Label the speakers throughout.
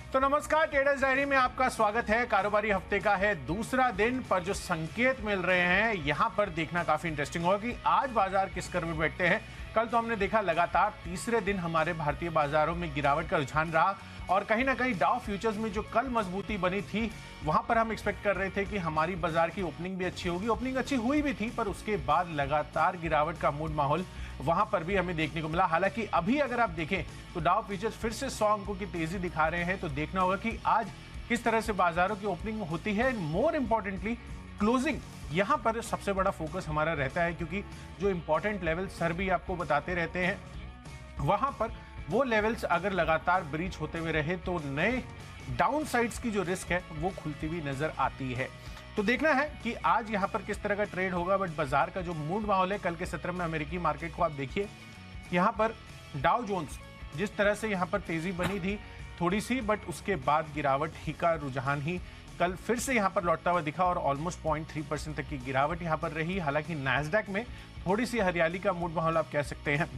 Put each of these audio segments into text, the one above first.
Speaker 1: तो नमस्कार, traders diary में आपका स्वागत है। कारोबारी हफ्ते का है दूसरा दिन, पर जो संकेत मिल रहे हैं यहां पर देखना काफी इंटरेस्टिंग होगा कि आज बाजार किस कर में बैठते हैं। कल तो हमने देखा लगातार तीसरे दिन हमारे भारतीय बाजारों में गिरावट का रुझान रहा और कहीं ना कहीं डाउ फ्यूचर्स में जो कल मजबूती बनी थी वहां पर हम एक्सपेक्ट कर रहे थे कि हमारी बाजार की ओपनिंग भी अच्छी होगी। ओपनिंग अच्छी हुई भी थी, पर उसके बाद लगातार गिरावट का मूड माहौल वहां पर भी हमें देखने को मिला। हालांकि अभी अगर आप देखें तो डाउ फ्यूचर्स फिर से 100 अंकों की तेजी दिखा रहे हैं, तो देखना होगा कि आज किस तरह से बाजारों की ओपनिंग होती है। मोर इंपॉर्टेंटली क्लोजिंग, यहां पर सबसे बड़ा फोकस हमारा रहता है, क्योंकि जो इंपॉर्टेंट लेवल सर भी आपको बताते रहते हैं वहां पर वो लेवल्स अगर लगातार ब्रीच होते हुए रहे तो नए डाउन साइड्स की जो रिस्क है वो खुलती हुई नजर आती है। तो देखना है कि आज यहां पर किस तरह का ट्रेड होगा। बट बाजार का जो मूड माहौल है, कल के सत्र में अमेरिकी मार्केट को आप देखिए, यहां पर डाउ जोन्स जिस तरह से यहां पर तेजी बनी थी थोड़ी सी, बट उसके बाद गिरावट ही का रुझान ही कल फिर से यहां पर लौटता हुआ दिखा और ऑलमोस्ट 0.3% तक की गिरावट यहां पर रही। हालांकि नैस्डैक में थोड़ी सी हरियाली का मूड माहौल आप कह सकते हैं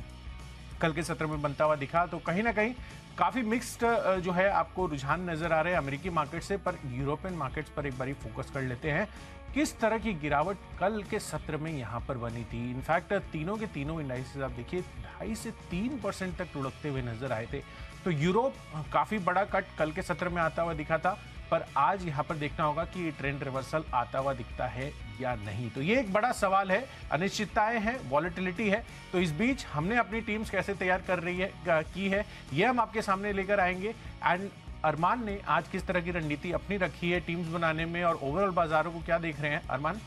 Speaker 1: कल के सत्र में बनता हुआ दिखा। तो कहीं ना कहीं काफी मिक्स्ड जो है आपको रुझान नजर आ रहे हैं अमेरिकी मार्केट से। पर यूरोपियन मार्केट्स पर एक बारी फोकस कर लेते हैं, किस तरह की गिरावट कल के सत्र में यहां पर बनी थी। इनफैक्ट तीनों के तीनों इंडाइसेस आप देखिए 2.5 से 3% तक लुढ़कते हुए नजर आए थे। तो यूरोप काफी बड़ा कट कल के सत्र में आता हुआ दिखा था, पर आज यहां पर देखना होगा कि ये ट्रेंड रिवर्सल आता हुआ दिखता है या नहीं। तो ये एक बड़ा सवाल है, अनिश्चितताएं हैं, वॉलेटिलिटी है। तो इस बीच हमने अपनी टीम्स कैसे तैयार कर रही है की है ये हम आपके सामने लेकर आएंगे। एंड अरमान ने आज किस तरह की रणनीति अपनी रखी है टीम्स बनाने में और ओवरऑल बाजारों को क्या देख रहे हैं अरमान?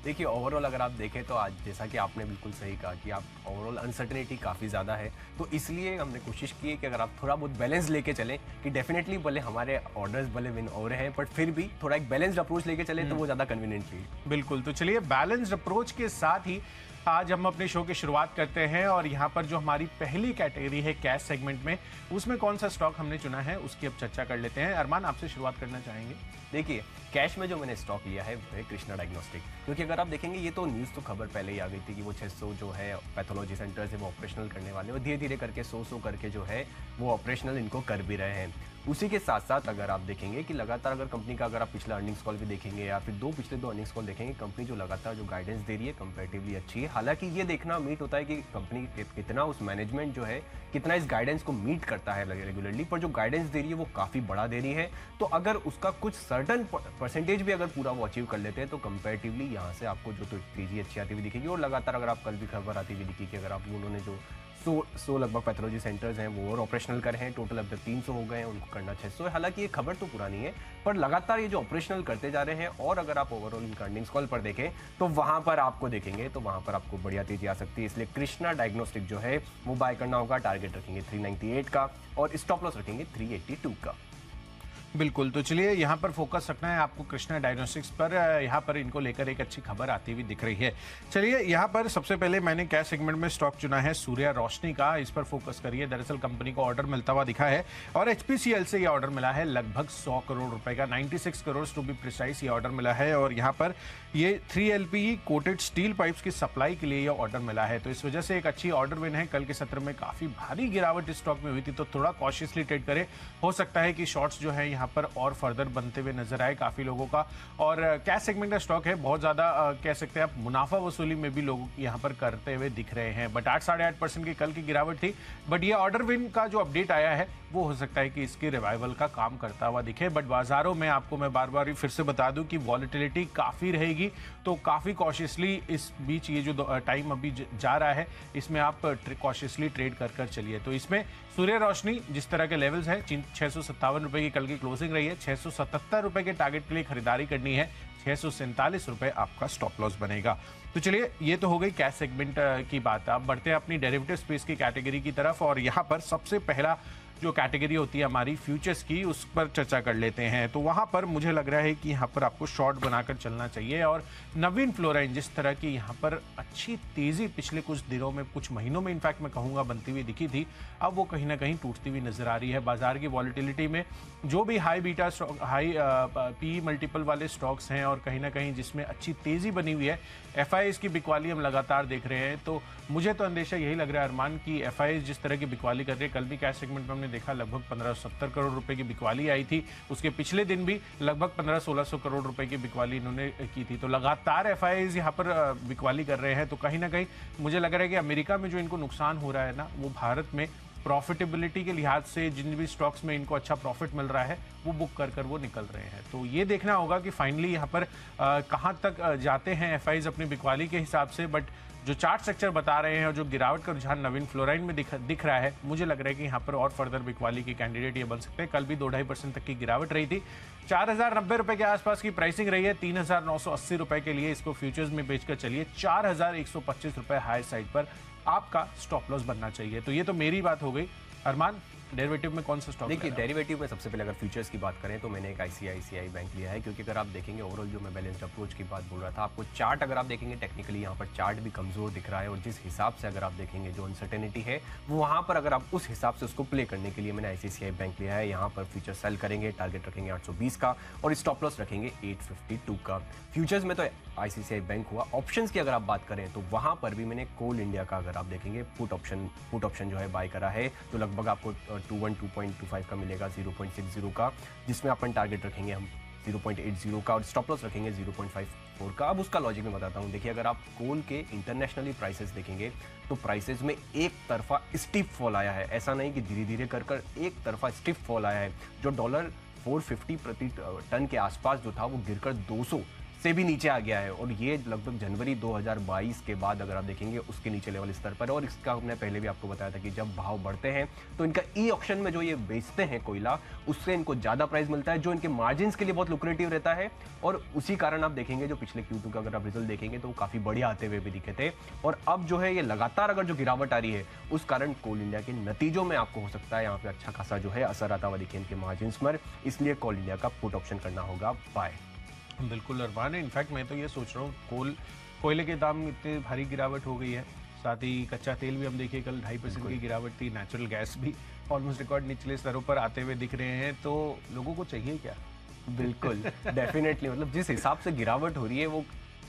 Speaker 2: देखिए, ओवरऑल अगर आप देखें तो आज जैसा कि आपने बिल्कुल सही कहा कि आप ओवरऑल अनसर्टेनिटी काफ़ी ज़्यादा है, तो इसलिए हमने कोशिश की है कि अगर आप थोड़ा बहुत बैलेंस लेके चलें कि डेफिनेटली भले हमारे ऑर्डर्स भले विन हो रहे हैं, बट फिर भी थोड़ा एक बैलेंस्ड अप्रोच लेके चलें तो वो ज़्यादा कन्वीनियंट है।
Speaker 1: बिल्कुल, तो चलिए बैलेंस्ड अप्रोच के साथ ही आज हम अपने शो की शुरुआत करते हैं। और यहाँ पर जो हमारी पहली कैटेगरी है कैश सेगमेंट में, उसमें कौन सा स्टॉक हमने चुना है उसकी अब चर्चा कर लेते हैं। अरमान, आपसे शुरुआत करना चाहेंगे?
Speaker 2: देखिए, कैश में जो मैंने स्टॉक लिया है वो है कृष्णा डायग्नोस्टिक, क्योंकि अगर आप देखेंगे ये तो न्यूज़ तो खबर पहले ही आ गई थी कि वो 600 जो है पैथोलॉजी सेंटर्स है वो ऑपरेशनल करने वाले हैं और धीरे धीरे करके 100 करके जो है वो ऑपरेशनल इनको कर भी रहे हैं। उसी के साथ साथ अगर आप देखेंगे कि लगातार अगर कंपनी का अगर आप पिछला अर्निंग्स कॉल भी देखेंगे या फिर पिछले दो अर्निंग्स कॉल देखेंगे, कंपनी जो लगातार जो गाइडेंस दे रही है कंपैरेटिवली अच्छी है। हालांकि ये देखना मीट होता है कि कंपनी कितना उस मैनेजमेंट जो है कितना इस गाइडेंस को मीट करता है रेगुलरली, पर जो गाइडेंस दे रही है वो काफ़ी बड़ा दे रही है। तो अगर उसका कुछ सर्टन परसेंटेज भी अगर पूरा वो अचीव कर लेते हैं तो कंपैरेटिवली यहाँ से आपको जो तो तेजी अच्छी आती हुई दिखेगी। और लगातार अगर आप कल भी खबर आती हुई दिखी कि अगर आप उन्होंने जो 100 लगभग पैथोलॉजी सेंटर्स हैं वो और ऑपरेशनल कर हैं, टोटल अब तक 300 हो गए हैं, उनको करना 600 है। हालांकि ये खबर तो पुरानी है, पर लगातार ये जो ऑपरेशनल करते जा रहे हैं और अगर आप ओवरऑल इनका अर्निंग्स कॉल पर देखें तो वहां पर आपको देखेंगे तो वहां पर आपको बढ़िया तेजी आ सकती है। इसलिए कृष्णा डायग्नोस्टिक जो है वो बाय करना होगा। टारगेट रखेंगे 398 का और स्टॉप लॉस रखेंगे 382 का।
Speaker 1: बिल्कुल, तो चलिए यहाँ पर फोकस रखना है आपको कृष्णा डायग्नोस्टिक्स पर। यहाँ पर इनको लेकर एक अच्छी खबर आती हुई दिख रही है। चलिए यहाँ पर सबसे पहले मैंने कैश सेगमेंट में स्टॉक चुना है सूर्या रोशनी का, इस पर फोकस करिए। दरअसल कंपनी को ऑर्डर मिलता हुआ दिखा है और HPCL से ये ऑर्डर मिला है लगभग 100 करोड़ रुपए का, 96 करोड़ टू बी प्रिसाइज ये ऑर्डर मिला है। और यहाँ पर ये 3LPE कोटेड स्टील पाइप्स की सप्लाई के लिए ये ऑर्डर मिला है, तो इस वजह से एक अच्छी ऑर्डर विन है। कल के सत्र में काफी भारी गिरावट इस स्टॉक में हुई थी, तो थोड़ा कॉशियसली ट्रेड करें। हो सकता है कि शॉर्ट्स जो है यहाँ पर और फर्दर बनते हुए नजर आए काफी लोगों का। और कैश सेगमेंट का स्टॉक है, बहुत ज्यादा कह सकते हैं आप मुनाफा वसूली में भी लोग यहाँ पर करते हुए दिख रहे हैं। बट 8-8.5% की कल की गिरावट थी, बट ये ऑर्डर विन का जो अपडेट आया है वो हो सकता है कि इसके रिवाइवल का काम करता हुआ दिखे। बट बाजारों में आपको मैं बार बार फिर से बता दूं कि वॉलेटिलिटी काफी रहेगी, तो काफी कॉशियसली इस बीच ये जो टाइम अभी जा रहा है इसमें आप कॉशियसली ट्रेड कर चलिए। तो इसमें सूर्य रोशनी जिस तरह के लेवल्स हैं, 657 रुपए की कल की क्लोजिंग रही है, 677 रुपए के टारगेट के लिए खरीदारी करनी है, 647 रुपए आपका स्टॉप लॉस बनेगा। तो चलिए ये तो हो गई कैश सेगमेंट की बात। अब बढ़ते हैं अपनी डेरिवेटिव स्पेस की कैटेगरी की तरफ और यहाँ पर सबसे पहला जो कैटेगरी होती है हमारी फ्यूचर्स की, उस पर चर्चा कर लेते हैं। तो वहां पर मुझे लग रहा है कि यहाँ पर आपको शॉर्ट बनाकर चलना चाहिए। और नवीन फ्लोराइन जिस तरह की यहाँ पर अच्छी तेजी पिछले कुछ दिनों में, कुछ महीनों में इनफैक्ट मैं कहूँगा बनती हुई दिखी थी, अब वो कहीं ना कहीं टूटती हुई नजर आ रही है। बाजार की वॉलिटिलिटी में जो भी high beta stock, high P multiple वाले स्टॉक्स हैं और कहीं ना कहीं जिसमें अच्छी तेजी बनी हुई है, FIs की बिकवाली हम लगातार देख रहे हैं। तो मुझे तो अंदेशा यही लग रहा है अरमान की FIs जिस तरह की बिकवाली कर रहे हैं, कल भी कैश सेगमेंट में हमने देखा लगभग 1570 करोड़ रुपए की बिकवाली आई थी। उसके पिछले दिन भी लगभग 1500-1600 करोड़ रुपए की बिकवाली इन्होंने की थी। तो लगातार एफआईआईज यहाँ पर बिकवाली कर रहे हैं। तो कहीं ना कहीं मुझे लग रहा है कि अमेरिका में जो इनको नुकसान हो रहा है ना, वो भारत में प्रॉफिटेबिलिटी के लिहाज से जिन भी स्टॉक्स में इनको अच्छा प्रॉफिट मिल रहा है वो बुक कर वो निकल रहे हैं। तो ये देखना होगा कि फाइनली यहाँ पर कहाँ तक जाते हैं एफआईआईज अपनी बिकवाली के हिसाब से। बट जो चार्ट स्ट्रक्चर बता रहे हैं और जो गिरावट का रुझान नवीन फ्लोराइन में दिख रहा है, मुझे लग रहा है कि यहाँ पर और फर्दर बिकवाली के कैंडिडेट ये बन सकते हैं। कल भी 2-2.5% तक की गिरावट रही थी। 4090 रुपए के आसपास की प्राइसिंग रही है। 3980 रुपए के लिए इसको फ्यूचर्स में बेचकर चलिए 4125 रुपए हायर साइड पर आपका स्टॉप लॉस बनना चाहिए। तो ये तो मेरी बात हो गई। अरमान, डेरिवेटिव में कौन सा स्टॉक?
Speaker 2: देखिए, डेरिवेटिव में सबसे पहले अगर फ्यूचर्स की बात करें तो मैंने एक आईसीआईसीआई बैंक लिया है, क्योंकि अगर आप देखेंगे ओवरऑल जो मैं बैलेंस्ड अप्रोच की बात बोल रहा था, आपको चार्ट अगर आप देखेंगे टेक्निकली यहाँ पर चार्ट भी कमजोर दिख रहा है, और जिस हिसाब से अगर आप देखेंगे जो अनसर्टेनिटी है वो वहाँ पर अगर आप उस हिसाब से उसको प्ले करने के लिए मैंने आईसीआईसीआई बैंक लिया है। यहाँ पर फ्यूचर सेल करेंगे, टारगेट रखेंगे 820 का और स्टॉप लॉस रखेंगे 852 का। फ्यूचर्स में तो आईसीआईसीआई बैंक हुआ। ऑप्शंस की अगर आप बात करें तो वहाँ पर भी मैंने कोल इंडिया का अगर आप देखेंगे पुट ऑप्शन जो है बाय करा है, तो लगभग आपको 212.25 का मिलेगा 0.60 का, जिसमें अपन टारगेट रखेंगे हम 0.80 का और स्टॉप लॉस रखेंगे 0.54 का। अब उसका लॉजिक मैं बताता हूँ। देखिए, अगर आप कोल के इंटरनेशनली प्राइसेस देखेंगे तो प्राइसेस में एक तरफा स्टिफ फॉल आया है। ऐसा नहीं कि धीरे धीरे कर एक तरफा स्टिफ फॉल आया है। जो डॉलर 450 प्रति टन के आसपास जो था वो गिरकर 200 से भी नीचे आ गया है, और ये लगभग जनवरी 2022 के बाद अगर आप देखेंगे उसके नीचे लेवल स्तर पर। और इसका हमने पहले भी आपको बताया था कि जब भाव बढ़ते हैं तो इनका ई ऑक्शन में जो ये बेचते हैं कोयला, उससे इनको ज़्यादा प्राइस मिलता है, जो इनके मार्जिन्स के लिए बहुत लुक्रेटिव रहता है। और उसी कारण आप देखेंगे जो पिछले Q2 का अगर आप रिजल्ट देखेंगे तो वो काफ़ी बढ़िया आते हुए भी दिखे थे। और अब जो है ये लगातार अगर जो गिरावट आ रही है उस कारण कोल इंडिया के नतीजों में आपको हो सकता है यहाँ पे अच्छा खासा जो है असर आता हुआ दिखे इनके मार्जिन्स पर। इसलिए कोल इंडिया का पुट ऑप्शन करना होगा बाय।
Speaker 1: बिल्कुल अरमान, इनफैक्ट मैं तो ये सोच रहा हूँ कोयले के दाम इतनी भारी गिरावट हो गई है, साथ ही कच्चा तेल भी हम देखिए कल 2.5% की गिरावट थी। नेचुरल गैस भी ऑलमोस्ट रिकॉर्ड निचले स्तरों पर आते हुए दिख रहे हैं। तो लोगों को चाहिए क्या?
Speaker 2: बिल्कुल डेफिनेटली, मतलब जिस हिसाब से गिरावट हो रही है वो,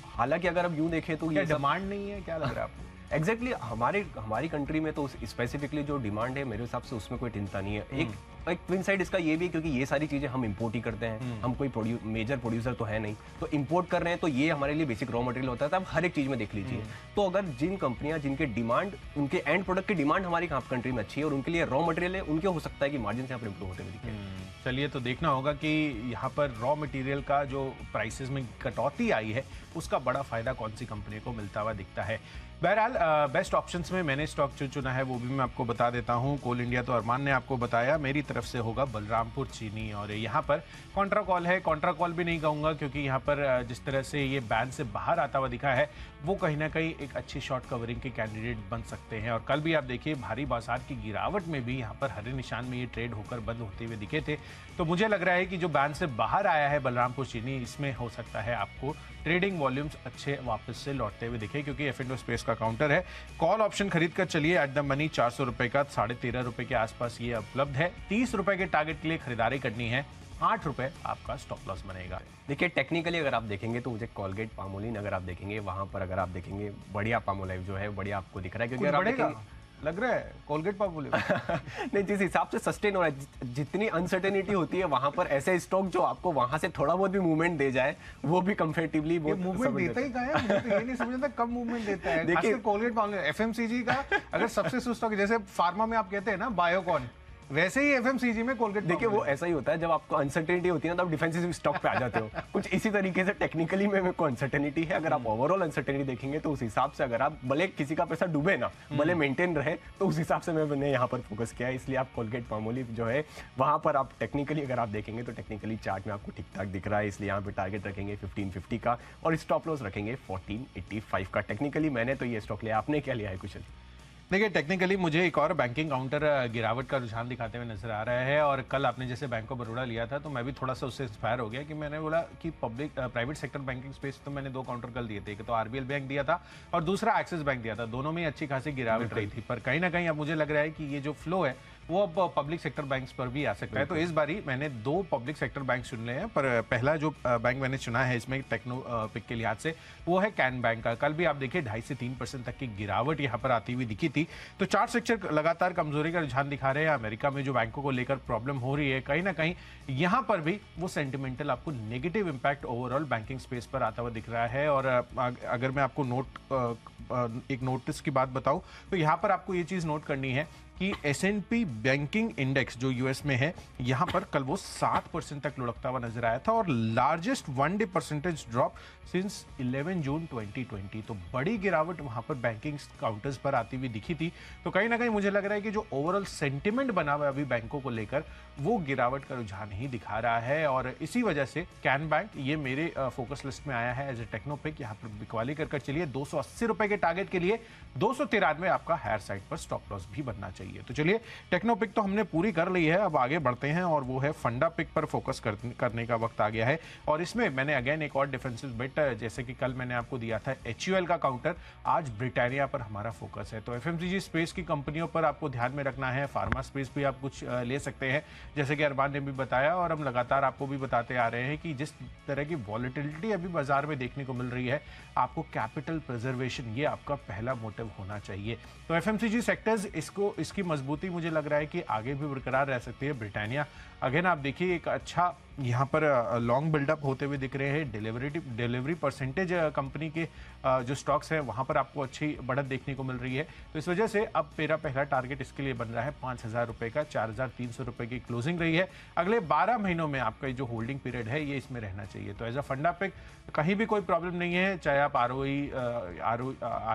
Speaker 2: हालांकि अगर आप यूं देखें तो ये
Speaker 1: डिमांड नहीं है, क्या लग रहा है आपको?
Speaker 2: एग्जैक्टली हमारी कंट्री में तो स्पेसिफिकली जो डिमांड है मेरे हिसाब से उसमें कोई चिंता नहीं है। एक ट्विन साइड इसका ये भी है, क्योंकि ये सारी चीजें हम इंपोर्ट ही करते हैं, हम कोई मेजर प्रोड्यूसर तो है नहीं, तो इंपोर्ट कर रहे हैं तो ये हमारे लिए बेसिक रॉ मटेरियल होता है। तो आप हर एक चीज में देख लीजिए, तो अगर जिन कंपनियां जिनके डिमांड, उनके एंड प्रोडक्ट की डिमांड हमारी कंट्री में अच्छी है और उनके लिए रॉ मटेरियल है, उनके हो सकता है कि मार्जिन यहाँ पर इंप्रूव होते हुए दिखे।
Speaker 1: चलिए, तो देखना होगा कि यहाँ पर रॉ मटेरियल का जो प्राइसेस में कटौती आई है उसका बड़ा फायदा कौन सी कंपनी को मिलता हुआ दिखता है। बहरहाल बेस्ट ऑप्शंस में मैंने स्टॉक जो चुना है वो भी मैं आपको बता देता हूँ। कोल इंडिया तो अरमान ने आपको बताया, मेरी तरफ से होगा बलरामपुर चीनी, और यहाँ पर कॉन्ट्रा कॉल है। कॉन्ट्रा कॉल भी नहीं कहूँगा क्योंकि यहाँ पर जिस तरह से ये बैंड से बाहर आता हुआ दिखा है वो कहीं ना कहीं एक अच्छी शॉर्ट कवरिंग के कैंडिडेट बन सकते हैं। और कल भी आप देखिए भारी बाजार की गिरावट में भी यहाँ पर हरे निशान में ये ट्रेड होकर बंद होते हुए दिखे थे। तो मुझे लग रहा है कि जो बैंड से बाहर आया है बलरामपुर चीनी, इसमें हो सकता है आपको ट्रेडिंग वॉल्यूम्स अच्छे वापस से लौटते हुए दिखे, क्योंकि F&O स्पेस का काउंटर है। कॉल ऑप्शन खरीद कर चलिए एट द मनी 400 रुपए का 13.5 रुपए के आसपास ये उपलब्ध है। 30 रुपए के टारगेट के लिए खरीदारी करनी है, 8 रुपए आपका स्टॉप लॉस बनेगा।
Speaker 2: देखिए, टेक्निकली अगर आप देखेंगे तो मुझे कोलगेट पामोलिन अगर आप देखेंगे वहां पर अगर आप देखेंगे बढ़िया पामोलाइव जो है बढ़िया आपको दिख रहा है, क्योंकि अगर आप देखेंगे
Speaker 1: लग रहा है कोलगेट पामोलिव
Speaker 2: नहीं, जिस हिसाब से सस्टेन हो रहा है, जितनी अनसर्टेनिटी होती है वहां पर ऐसे स्टॉक जो आपको वहां से थोड़ा बहुत भी मूवमेंट दे जाए वो भी कंफर्टेबली
Speaker 1: मूवमेंट देता ही कहाँ है? मुझे तो ये नहीं समझ आता कब मूवमेंट देता है। देखिए, कोलगेट पामोलिव एफएमसीजी का अगर सबसे सुस्त स्टॉक, जैसे फार्मा में आप कहते हैं ना बायोकॉन, वैसे ही एफएमसीजी में कोलगेट।
Speaker 2: देखिए, वो ऐसा ही होता है, जब आपको अनसर्टेनिटी होती है ना तो आप डिफेंसिव स्टॉक पे आ जाते हो। कुछ इसी तरीके से टेक्निकली में को अनसर्टेनिटी है। अगर आप ओवरऑल अनसर्टेनिटी देखेंगे तो उस हिसाब से अगर आप भले किसी का पैसा डूबे ना, भले मेंटेन रहे, तो उस हिसाब से मैंने यहाँ पर फोकस किया है। इसलिए आप कोलगेट पामोलिव जो है वहां पर आप टेक्निकली अगर आप देखेंगे तो टेक्निकली चार्ट में आपको ठीक ठाक दिख रहा है, इसलिए यहाँ पे टारगेट रखेंगे 1550 का और स्टॉप लॉस रखेंगे 1485 का। टेक्निकली मैंने तो ये स्टॉक लिया, आपने क्या लिया है कुशल?
Speaker 1: देखिए, टेक्निकली मुझे एक और बैंकिंग काउंटर गिरावट का रुझान दिखाते हुए नजर आ रहा है। और कल आपने जैसे बैंक ऑफ बड़ौदा लिया था तो मैं भी थोड़ा सा उससे इंस्पायर हो गया कि मैंने बोला कि प्राइवेट सेक्टर बैंकिंग स्पेस तो मैंने 2 काउंटर कल दिए थे, एक तो आरबीएल बैंक दिया था और दूसरा एक्सिस बैंक दिया था। दोनों में अच्छी खासी गिरावट रही थी, पर कहीं ना कहीं अब मुझे लग रहा है कि ये जो फ्लो है वो अब पब्लिक सेक्टर बैंक्स पर भी आ सकता है। तो इस बारी मैंने 2 पब्लिक सेक्टर बैंक चुन लिए हैं, पर पहला जो बैंक मैंने चुना है इसमें टेक्नो पिक के लिहाज से वो है कैन बैंक का। कल भी आप देखिए 2.5 से 3% तक की गिरावट यहाँ पर आती हुई दिखी थी। तो चार सेक्टर लगातार कमजोरी का रुझान दिखा रहे हैं। अमेरिका में जो बैंकों को लेकर प्रॉब्लम हो रही है, कहीं ना कहीं यहाँ पर भी वो सेंटिमेंटल आपको negative impact overall banking space पर आता हुआ दिख रहा है। और अगर मैं आपको एक नोटिस की बात बताऊं तो यहाँ पर आपको ये चीज नोट करनी है कि S&P बैंकिंग इंडेक्स जो यूएस में है, यहां पर कल वो 7% तक लुढ़कता हुआ नजर आया था और largest 1 day percentage drop since 11 जून 2020। तो बड़ी गिरावट वहां पर बैंकिंग काउंटर्स पर आती हुई दिखी थी। तो कहीं ना कहीं मुझे लग रहा है कि जो ओवरऑल सेंटिमेंट बना हुआ है अभी बैंकों को लेकर, वो गिरावट का रुझान ही दिखा रहा है। और इसी वजह से कैन बैंक ये मेरे फोकस लिस्ट में आया है एज ए टेक्नोपिक। यहाँ पर बिकवाली कर चलिए 280 रुपए के टारगेट के लिए 293 आपका हायर साइड पर स्टॉप लॉस भी बनना चाहिए। तो चलिए टेक्नोपिक तो हमने पूरी कर ली है, अब आगे बढ़ते हैं और वो है फंडा पिक पर फोकस करने का वक्त आ गया है। और इसमें मैंने अगेन एक और डिफरेंशियल बेट, जैसे कि कल मैंने आपको दिया था HUL का काउंटर, आज ब्रिटानिया पर हमारा फोकस है। तो FMCG स्पेस की कंपनियों पर आपको ध्यान में रखना है। फार्मा स्पेस भी आप कुछ ले सकते हैं, जैसे कि अरबान ने भी बताया और हम लगातार आपको भी बताते आ रहे हैं कि जिस तरह की वॉलेटिलिटी अभी बाजार में देखने को मिल रही है, आपको कैपिटल प्रिजर्वेशन ये आपका पहला मोटिव होना चाहिए। तो FMCG सेक्टर्स इसकी मजबूती मुझे लग रहा है कि आगे भी बरकरार रह सकती है। ब्रिटानिया अगेन आप देखिए एक अच्छा यहाँ पर लॉन्ग बिल्डअप होते हुए दिख रहे हैं। डिलीवरी परसेंटेज कंपनी के जो स्टॉक्स हैं वहाँ पर आपको अच्छी बढ़त देखने को मिल रही है। तो इस वजह से अब मेरा पहला टारगेट इसके लिए बन रहा है 5,000 रुपये का। 4,300 रुपये की क्लोजिंग रही है। अगले 12 महीनों में आपका जो होल्डिंग पीरियड है ये इसमें रहना चाहिए। तो एज अ फंडा पिक कहीं भी कोई प्रॉब्लम नहीं है, चाहे आप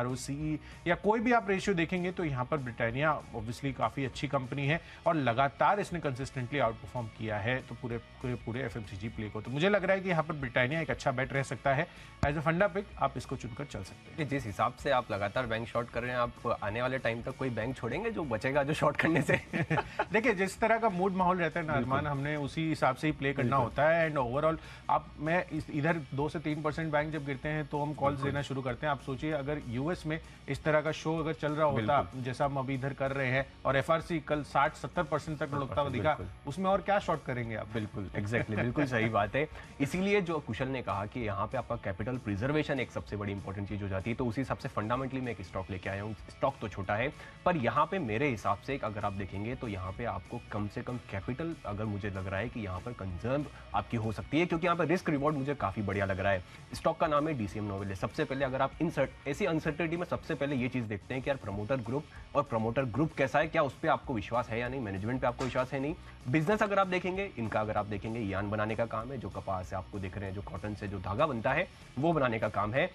Speaker 1: ROCE या कोई भी आप रेशियो देखेंगे तो यहाँ पर ब्रिटानिया ऑब्वियसली काफ़ी अच्छी कंपनी है और लगातार इसने कंसिस्टेंटली आउट परफॉर्म किया है तो पूरे FMCG प्ले को। तो मुझे लग रहा है कि यहाँ पर ब्रिटानिया एक अच्छा बेट रह सकता है। एज अ फंडा पिक आप इसको चुनकर चल सकते हैं।
Speaker 2: जिस हिसाब से आप लगातार बैंक शॉर्ट कर रहे हैं, आप आने वाले टाइम तक कोई बैंक छोड़ेंगे जो बचेगा जो शॉर्ट करने से?
Speaker 1: देखिए जिस तरह का मूड माहौल रहता है ना अरमान, हमने उसी हिसाब से ही प्ले करना होता है। एंड ओवरऑल मैं इधर 2 से 3% बैंक जब गिरते हैं तो हम कॉल्स देना शुरू करते हैं। आप सोचिए अगर यूएस में इस तरह का शो अगर चल रहा होता जैसा हम अभी इधर कर रहे हैं और FRC कल 60-70% तक लुढ़कता हुआ दिखा, उसमें और क्या शॉर्ट करेंगे आप?
Speaker 2: बिल्कुल एग्जैक्टली बिल्कुल सही बात है। इसीलिए जो कुशल ने कहा कि यहाँ पे आपका कैपिटल प्रिजर्वेशन एक सबसे बड़ी इंपॉर्टेंट चीज हो जाती है, तो उसी हिसाब से फंडामेंटली मैं एक स्टॉक लेके आया हूँ। स्टॉक तो छोटा है पर यहाँ पे मेरे हिसाब से अगर आप देखेंगे तो यहाँ पे आपको कम से कम कैपिटल, अगर मुझे लग रहा है कि यहाँ पर कंजर्व आपकी हो सकती है, क्योंकि यहाँ पर रिस्क रिवॉर्ड मुझे काफी बढ़िया लग रहा है। स्टॉक का नाम है DCM नोवेल। सबसे पहले अगर आप ऐसी अनसर्टेनिटी में सबसे पहले ये चीज देखते हैं कि यार प्रमोटर ग्रुप कैसा है, क्या उस पर आपको विश्वास है या नहीं, मैनेजमेंट पे आपको विश्वास है नहीं। बिजनेस अगर आप देखेंगे, इनका अगर आप देखेंगे यान बनाने का काम है, जो कपास से आपको दिख रहे हैं, जो कॉटन से जो धागा बनता है वो बनाने का काम है।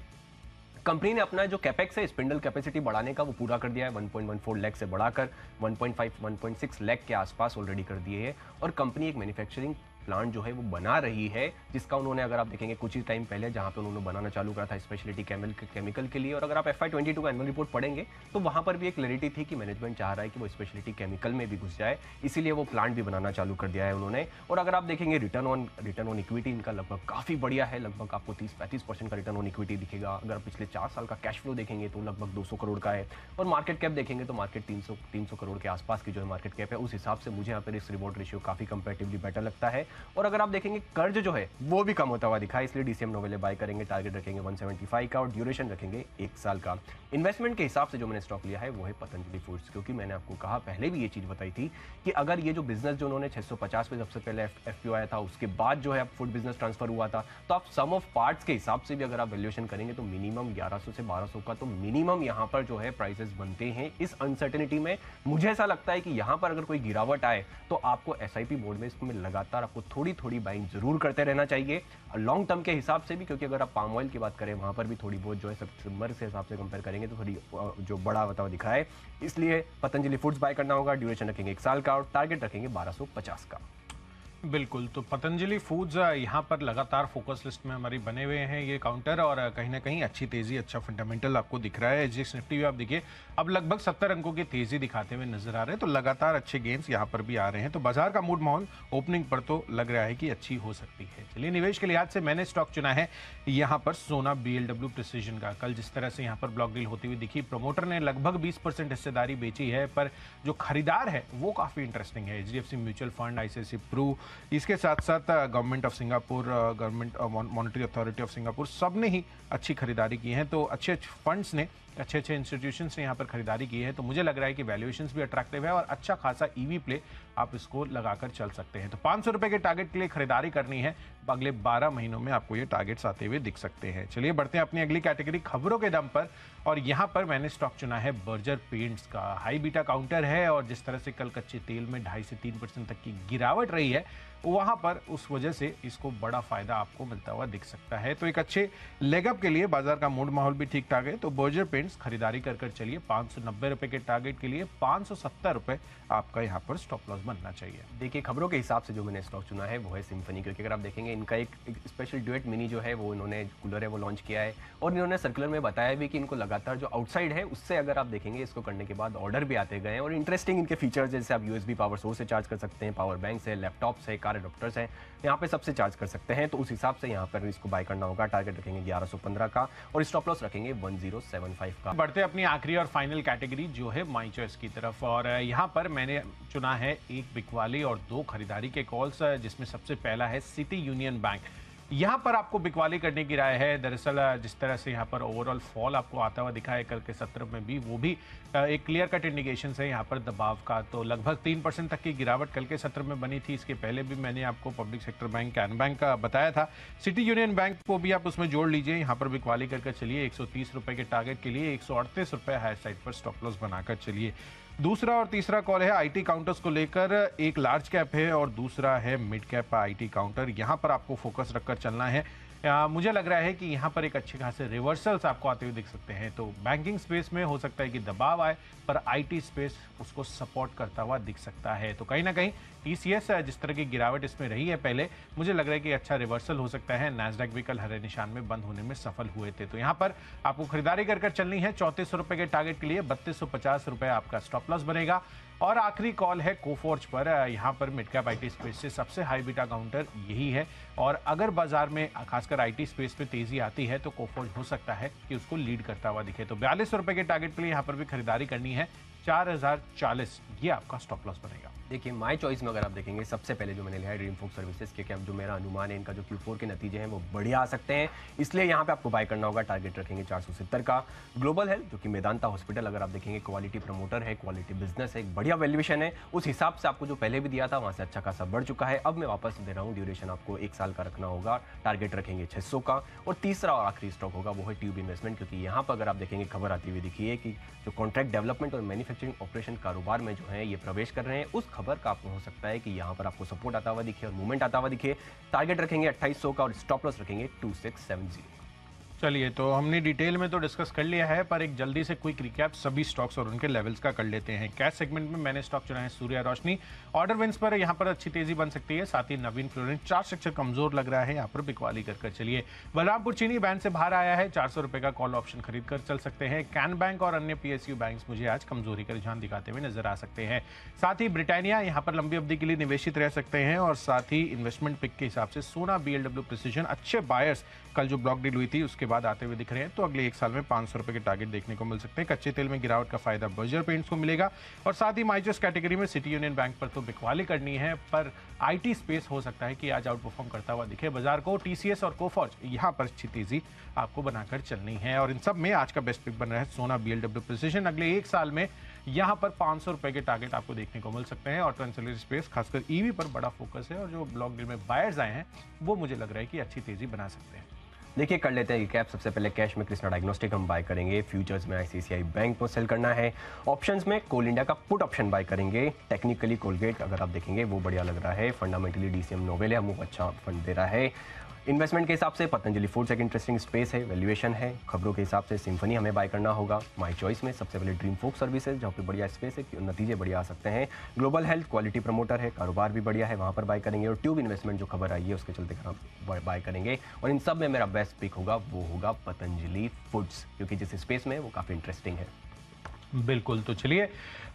Speaker 2: कंपनी ने अपना जो कैपेक्स है, स्पिंडल कैपेसिटी बढ़ाने का, वो पूरा कर दिया है। 1.14 लाख से बढ़ाकर 1.6 लाख के आसपास ऑलरेडी कर दिए है। और कंपनी एक मैन्युफैक्चरिंग प्लांट जो है वो बना रही है, जिसका उन्होंने अगर आप देखेंगे कुछ ही टाइम पहले जहां पे उन्होंने बनाना चालू करा था स्पेशलिटी केमिकल के लिए। और अगर आप FY22 का एनुअल रिपोर्ट पढ़ेंगे तो वहां पर भी एक क्लैरिटी थी कि मैनेजमेंट चाह रहा है कि वो स्पेशलिटी केमिकल में भी घुस जाए, इसीलिए वो प्लांट भी बनाना चालू कर दिया है उन्होंने। और अगर आप देखेंगे रिटर्न ऑन इक्विटी इनका लगभग काफी बढ़िया है, लगभग आपको 30-35% का रिटर्न ऑन इक्विटी दिखेगा। अगर पिछले 4 साल का कैश फ्लो देखेंगे तो लगभग 200 करोड़ का है। और मार्केट कैप देखेंगे तो मार्केट 300 करोड़ के आसपास की जो है मार्केट कैप है। उस हिसाब से मुझे यहाँ पर रिस्क रिवॉर्ड रेशियो काफी कंपैरेटिवली बेटर लगता है। और अगर आप देखेंगे कर्ज जो है वो भी कम होता हुआ दिखा है, इसलिए DCM नोवेल बाय करेंगे। टारगेट रखेंगे 175 का और ड्यूरेशन रखेंगे 1 साल का। इन्वेस्टमेंट के हिसाब से जो मैंने स्टॉक लिया है वो है पतंजलि फूड्स, क्योंकि मैंने आपको कहा पहले भी ये चीज बताई थी कि अगर ये जो बिजनेस जो उन्होंने 650 पे सबसे पहले FPO आया था, उसके बाद जो है फूड बिजनेस ट्रांसफर हुआ था, तो आप सम ऑफ पार्ट्स के हिसाब से भी अगर आप वैल्यूएशन करेंगे तो मिनिमम 1100 से 1200 का तो मिनिमम यहाँ पर जो है प्राइसेस बनते हैं। इस अनसर्टेनिटी में मुझे ऐसा लगता है कि यहाँ पर अगर कोई गिरावट आए तो आपको SIP मोड में इसमें लगातार आपको थोड़ी बाइंग जरूर करते रहना चाहिए लॉन्ग टर्म के हिसाब से भी, क्योंकि अगर आप पाम ऑयल की बात करें वहां पर भी थोड़ी बहुत जो है सितंबर से हिसाब से कंपेयर करेंगे तो थोड़ी जो बड़ा हुआ दिखा है। इसलिए पतंजलि फूड्स बाय करना होगा। ड्यूरेशन रखेंगे 1 साल का और टारगेट रखेंगे 1250 का।
Speaker 1: बिल्कुल, तो पतंजलि फूड्स यहाँ पर लगातार फोकस लिस्ट में हमारी बने हुए हैं ये काउंटर, और कहीं ना कहीं अच्छी तेजी, अच्छा फंडामेंटल आपको दिख रहा है। एसजीएक्स निफ्टी भी आप देखिए अब लगभग 70 अंकों की तेजी दिखाते हुए नजर आ रहे हैं, तो लगातार अच्छे गेंस यहाँ पर भी आ रहे हैं। तो बाजार का मूड माहौल ओपनिंग पर तो लग रहा है कि अच्छी हो सकती है। चलिए, निवेश के लिहाज से मैंने स्टॉक चुना है यहाँ पर सोना बीएलडब्ल्यू प्रिसीजन का। कल जिस तरह से यहाँ पर ब्लॉक डील होती हुई दिखी, प्रमोटर ने लगभग 20% हिस्सेदारी बेची है, पर जो खरीदार है वो काफी इंटरेस्टिंग है। HDFC mutual fund, ICICI Pru, इसके साथ साथ government of Singapore, government monetary authority of Singapore, सब ने ही अच्छी खरीदारी की है। तो अच्छे अच्छे फंड्स ने, अच्छे अच्छे इंस्टीट्यूशंस ने यहाँ पर खरीदारी की है। तो मुझे लग रहा है कि वैल्यूएशंस भी अट्रैक्टिव है और अच्छा खासा ईवी प्ले आप इसको लगाकर चल सकते हैं। तो 500 रुपए के टारगेट के लिए खरीदारी करनी है, अगले 12 महीनों में आपको ये टारगेट्स आते हुए दिख सकते हैं। चलिए बढ़ते हैं अपनी अगली कैटेगरी खबरों के दम पर, और यहाँ पर मैंने स्टॉक चुना है बर्जर पेंट्स का। हाई बीटा काउंटर है, और जिस तरह से कल कच्चे तेल में 2.5 से 3% तक की गिरावट रही है, वहां पर उस वजह से इसको बड़ा फायदा आपको मिलता हुआ दिख सकता है। तो एक अच्छे लेगअप के लिए बाजार का मूड माहौल भी ठीक ठाक है, तो बर्जर पेंट्स खरीदारी कर चलिए। 590 रुपए के टारगेट के लिए 570 रुपए आपका यहाँ पर स्टॉप लॉस बनना चाहिए।
Speaker 2: देखिए, खबरों के हिसाब से जो मैंने स्टॉक चुना है वो है सिम्फनी, क्योंकि अगर आप देखेंगे इनका एक स्पेशल ड्यूएट मिनी जो है वो इन्होंने कूलर है वो लॉन्च किया है, और इन्होंने सर्कुलर में बताया भी कि इनको लगातार जो आउटसाइड है उससे अगर आप देखेंगे इसको करने के बाद ऑर्डर भी आते गए हैं। और इंटरेस्टिंग इनके फीचर्स, जैसे आप यूएसबी पावर सोर्स से चार्ज कर सकते हैं, पावर बैंक से, लैपटॉप से, कार एडॉप्टर्स हैं, यहाँ पे सबसे चार्ज कर सकते हैं। तो उस हिसाब से यहाँ पर इसको बाय करना होगा। टारगेट रखेंगे 1115 का और स्टॉप लॉस रखेंगे 1075 का।
Speaker 1: बढ़ते अपनी आखिरी और फाइनल कैटेगरी जो है माई चॉइस की तरफ, और यहाँ पर मैंने चुना है एक बिकवाली और 2 खरीदारी के कॉल्स, जिसमें सबसे पहला है सिटी यूनियन बैंक। यहाँ पर आपको बिकवाली करने की राय है। दरअसल जिस तरह से यहाँ पर ओवरऑल फॉल आपको आता हुआ दिखा है कल के सत्र में भी, वो भी एक क्लियर कट इंडिकेशन है यहाँ पर दबाव का। तो लगभग 3% तक की गिरावट कल के सत्र में बनी थी। इसके पहले भी मैंने आपको public sector bank, can bank का बताया था। सिटी यूनियन बैंक को भी आप उसमें जोड़ लीजिए। यहाँ पर बिकवाली करके चलिए। 130 रुपए के टारगेट के लिए 138 रुपए हायर साइड पर स्टॉप लॉस बनाकर चलिए। दूसरा और तीसरा कॉल है आईटी काउंटर्स को लेकर। एक लार्ज कैप है और दूसरा है मिड कैप आईटी काउंटर। यहाँ पर आपको फोकस रखकर चलना है। मुझे लग रहा है कि यहाँ पर एक अच्छे खासे रिवर्सल्स आपको आते हुए दिख सकते हैं। तो बैंकिंग स्पेस में हो सकता है कि दबाव आए, पर आईटी स्पेस उसको सपोर्ट करता हुआ दिख सकता है। तो कहीं ना कहीं टीसीएस जिस तरह की गिरावट इसमें रही है पहले, मुझे लग रहा है कि अच्छा रिवर्सल हो सकता है। नैस्डैक भी कल हरे निशान में बंद होने में सफल हुए थे। तो यहाँ पर आपको खरीदारी कर चलनी है। 3400 रुपए के टारगेट के लिए 3250 रुपए आपका स्टॉप लॉस बनेगा। और आखिरी कॉल है कोफोर्ज पर। यहाँ पर मिड कैप आईटी स्पेस से सबसे हाई बीटा काउंटर यही है, और अगर बाजार में खासकर आईटी स्पेस पे तेजी आती है तो कोफोर्ज हो सकता है कि उसको लीड करता हुआ दिखे। तो 42 रुपए के टारगेट के लिए यहाँ पर भी खरीदारी करनी है। 4040 ये आपका स्टॉप लॉस बनेगा।
Speaker 2: देखिए, माय चॉइस में अगर आप देखेंगे सबसे पहले जो मैंने लिया है ड्रीम फोक सर्विसेज, क्योंकि अब जो मेरा अनुमान है इनका जो Q4 के नतीजे हैं वो बढ़िया आ सकते हैं, इसलिए यहाँ पे आपको बाय करना होगा। टारगेट रखेंगे 470 का। ग्लोबल हेल्थ, जो कि मेदांता हॉस्पिटल, अगर आप देखेंगे क्वालिटी प्रमोटर है, क्वालिटी बिजनेस है, एक बढ़िया वैल्यूएशन है। उस हिसाब से आपको जो पहले भी दिया था वहाँ से अच्छा खासा बढ़ चुका है। अब मैं वापस दे रहा हूँ, ड्यूरेशन आपको 1 साल का रखना होगा। टारगेट रखेंगे 600 का। और तीसरा और आखिरी स्टॉक होगा वो है ट्यूब इन्वेस्टमेंट, क्योंकि यहाँ पर अगर आप देखेंगे खबर आती हुई दिखी है कि जो कॉन्ट्रैक्ट डेवलपमेंट और मैन्युफैक्चरिंग ऑपरेशन कारोबार में जो है ये प्रवेश कर रहे हैं, उस खबर का आपको हो सकता है कि यहां पर आपको सपोर्ट आता हुआ दिखे और मूवमेंट आता हुआ दिखे। टारगेट रखेंगे 2800 का और स्टॉप लॉस रखेंगे 2670।
Speaker 1: चलिए, तो हमने डिटेल में तो डिस्कस कर लिया है, पर एक जल्दी से क्विक रिकैप सभी स्टॉक्स और उनके लेवल्स का कर लेते हैं। कैश सेगमेंट में मैंने स्टॉक चुना है सूर्या रोशनी। ऑर्डर विंस पर यहाँ पर अच्छी तेजी बन सकती है। साथ ही नवीन फ्लोरेंट, चार्ट स्ट्रक्चर कमजोर लग रहा है, यहाँ पर बिकवाली कर चलिए। बलरामपुर चीनी बैंड से बाहर आया है, 400 रुपए का कॉल ऑप्शन खरीद कर चल सकते हैं। कैन बैंक और अन्य पीएसयू बैंक्स मुझे आज कमजोरी का रुझान दिखाते हुए नजर आ सकते हैं। साथ ही ब्रिटानिया यहाँ पर लंबी अवधि के लिए निवेशित रह सकते हैं। और साथ ही इन्वेस्टमेंट पिक के हिसाब से सोना बीएलडब्ल्यू प्रिसीजन अच्छे बायर्स कल जो ब्लॉक डील हुई थी उसके बाद आते हुए दिख रहे हैं। तो अगले 1 साल में 500 रुपए के टारगेट देखने को मिल सकते हैं। कच्चे तेल में गिरावट का फायदा बर्जर पेंट्स को मिलेगा। और साथ ही माइचोस कैटेगरी में सिटी यूनियन बैंक पर तो बिकवाली करनी है, पर आईटी स्पेस हो सकता है कि आज आउट परफॉर्म करता हुआ दिखे बाजार को। टीसीएस और कोफॉर्ज यहाँ पर अच्छी तेजी आपको बनाकर चलनी है। और इन सब में आज का बेस्ट पिक बन रहा है सोना बीएलडब्ल्यू प्रिसीजन। अगले 1 साल में यहाँ पर 500 रुपए के टारगेट आपको देखने को मिल सकते हैं। ऑटो एंसिलरी स्पेस खासकर ईवी पर बड़ा फोकस है, और जो ब्लॉक डील में बायर्स आए हैं वो मुझे लग रहा है कि अच्छी तेजी बना सकते हैं।
Speaker 2: देखिए, कर लेते हैं कैप। सबसे पहले कैश में कृष्णा डायग्नोस्टिक हम बाय करेंगे। फ्यूचर्स में आईसीआईसीआई बैंक को सेल करना है। ऑप्शंस में कोल इंडिया का पुट ऑप्शन बाय करेंगे। टेक्निकली कोलगेट अगर आप देखेंगे वो बढ़िया लग रहा है। फंडामेंटली डीसीएम नोवेल है, वो अच्छा फंड दे रहा है। इन्वेस्टमेंट के हिसाब से पतंजलि फूड्स एक इंटरेस्टिंग स्पेस है, वैल्यूएशन है। खबरों के हिसाब से सिम्फनी हमें बाय करना होगा। माई चॉइस में सबसे पहले ड्रीम फोक सर्विसेज, जहाँ पे बढ़िया स्पेस है, नतीजे बढ़िया आ सकते हैं। ग्लोबल हेल्थ क्वालिटी प्रमोटर है, कारोबार भी बढ़िया है, वहाँ पर बाय करेंगे। और ट्यूब इन्वेस्टमेंट जो खबर आई है उसके चलते बाय करेंगे। और इन सब में मेरा बेस्ट पिक होगा, वो होगा पतंजलि फूड्स, क्योंकि जिस स्पेस में वो काफ़ी इंटरेस्टिंग है।
Speaker 1: बिल्कुल, तो चलिए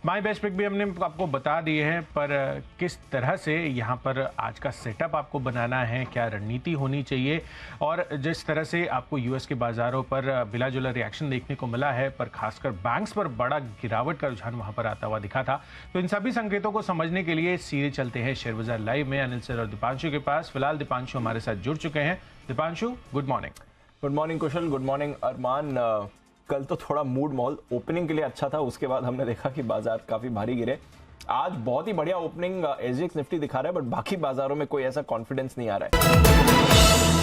Speaker 1: माई बेस्ट पिक भी हमने आपको बता दिए हैं, पर किस तरह से यहाँ पर आज का सेटअप आपको बनाना है, क्या रणनीति होनी चाहिए, और जिस तरह से आपको यूएस के बाज़ारों पर मिला जुला रिएक्शन देखने को मिला है, पर खासकर बैंक्स पर बड़ा गिरावट का रुझान वहाँ पर आता हुआ दिखा था, तो इन सभी संकेतों को समझने के लिए सीधे चलते हैं शेयर बाजार लाइव में अनिल सर और दीपांशु के पास। फिलहाल दीपांशु हमारे साथ जुड़ चुके हैं। Deepanshu, good morning.
Speaker 3: Good morning Kushal, good morning Arman. कल तो थोड़ा मूड माहौल ओपनिंग के लिए अच्छा था, उसके बाद हमने देखा कि बाजार काफी भारी गिरे। आज बहुत ही बढ़िया ओपनिंग एसजीएक्स निफ्टी दिखा रहा है, बट बाकी बाजारों में कोई ऐसा कॉन्फिडेंस नहीं आ रहा है।